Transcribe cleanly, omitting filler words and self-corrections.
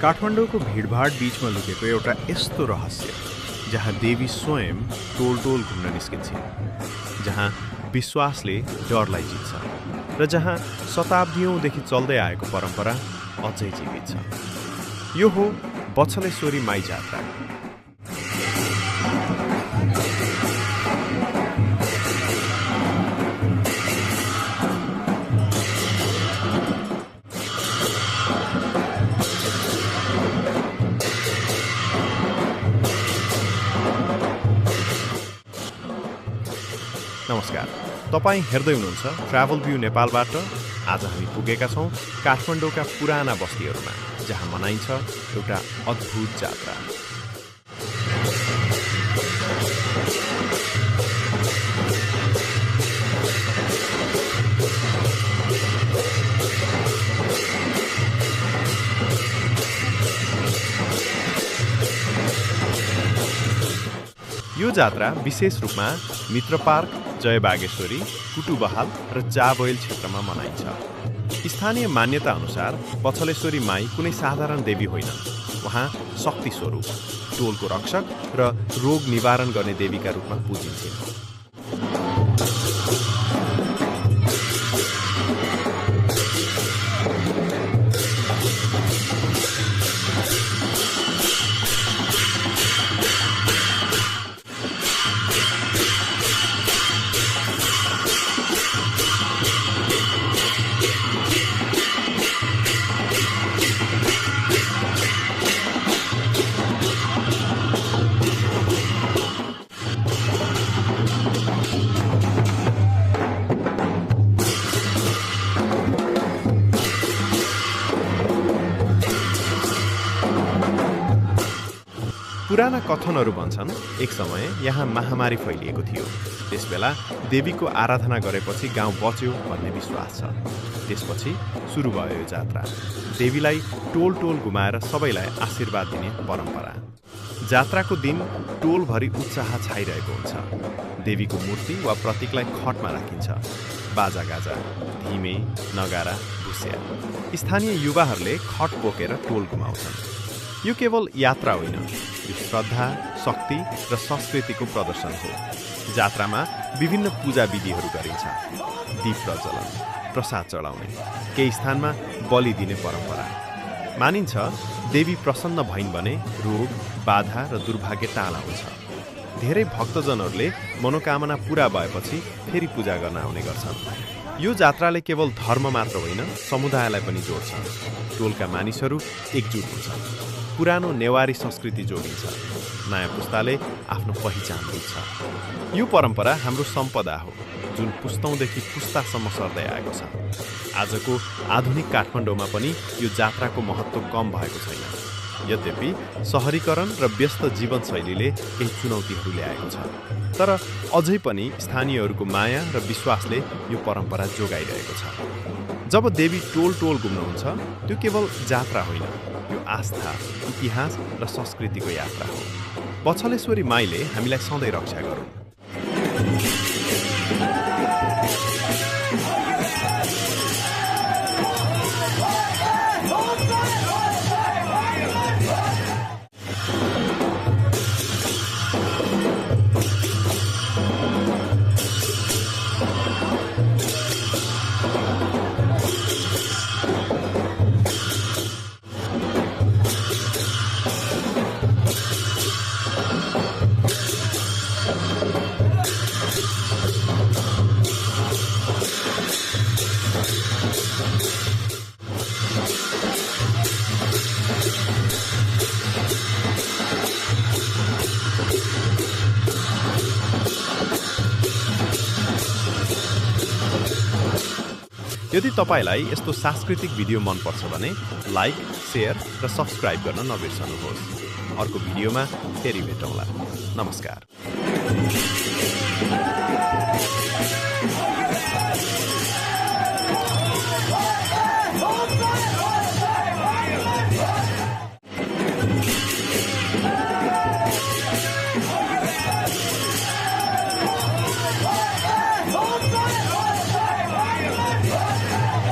काठमाडौँको भिडभाड बीचमा लुकेको एउटा यस्तो रहस्य जहाँ देवी स्वयं टोल टोल घुम्न निस्किन्छन्, जहाँ विश्वासले डरलाई जित्छ र जहाँ शताब्दीयौंदेखि चल्दै आएको परम्परा अझै जीवित छ। यो हो बछलेश्वरी माई जात्रा। नमस्कार, तपाईँ हेर्दै हुनुहुन्छ ट्राभल भ्यू नेपालबाट। आज हामी पुगेका छौँ काठमाडौँका पुराना बस्तीहरूमा, जहाँ मनाइन्छ एउटा अद्भुत जात्रा। यो जात्रा विशेष रूपमा मित्र पार्क, जय बागेश्वरी, कुटुबहाल र चाबोइल क्षेत्रमा मनाइन्छ। स्थानीय मान्यता अनुसार बछलेश्वरी माई कुनै साधारण देवी होइनन्। उहाँ शक्ति स्वरूप, टोलको रक्षक र रोग निवारण गर्ने देवीका रूपमा पूजिन्छन्। पुराना कथनहरू भन्छन् एक समय यहाँ महामारी फैलिएको थियो। त्यसबेला देवीको आराधना गरेपछि गाउँ बच्यो भन्ने विश्वास छ। त्यसपछि सुरु भयो यो जात्रा। देवीलाई टोल टोल घुमाएर सबैलाई आशीर्वाद दिने परम्परा। जात्राको दिन टोलभरि उत्साह छाइरहेको हुन्छ। देवीको मूर्ति वा प्रतीकलाई खटमा राखिन्छ। बाजागाजा, धिमे, नगारा, भुस्या। स्थानीय युवाहरूले खट बोकेर टोल घुमाउँछन्। यो केवल यात्रा होइन, यो श्रद्धा, शक्ति र संस्कृतिको प्रदर्शन हो। जात्रामा विभिन्न पूजा विधिहरू गरिन्छ। दीप प्रज्वलन, प्रसाद चढाउने, केही स्थानमा बलि दिने परम्परा। मानिन्छ देवी प्रसन्न भइन् भने रोग, बाधा र दुर्भाग्य टाढा हुन्छ। धेरै भक्तजनहरूले मनोकामना पूरा भएपछि फेरि पूजा गर्न आउने गर्छन्। यो जात्राले केवल धर्म मात्र होइन, समुदायलाई पनि जोड्छ। टोलका मानिसहरू एकजुट हुन्छन्। पुरानो नेवारी संस्कृति जोडिन्छ। नयाँ पुस्ताले आफ्नो पहिचान बुझ्छ। यो परम्परा हाम्रो सम्पदा हो, जुन पुस्तौँदेखि पुस्तासम्म सर्दै आएको छ। आजको आधुनिक काठमाडौँमा पनि यो जात्राको महत्त्व कम भएको छैन। यद्यपि शहरीकरण र व्यस्त जीवनशैलीले केही चुनौतीहरू ल्याएको छ, तर अझै पनि स्थानीयहरूको माया र विश्वासले यो परम्परा जोगाइरहेको छ। जब देवी टोल टोल घुम्नुहुन्छ, त्यो केवल जात्रा होइन, यो आस्था, इतिहास र संस्कृतिको यात्रा हो। बछलेश्वरी माईले हामीलाई सधैँ रक्षा गरून्। यदि तपाईलाई यस्तो सांस्कृतिक भिडियो मनपर्छ भने लाइक, शेयर र सब्स्क्राइब गर्न नबिर्सनुहोस्। अर्को भिडियोमा फेरि भेटौँला। नमस्कार।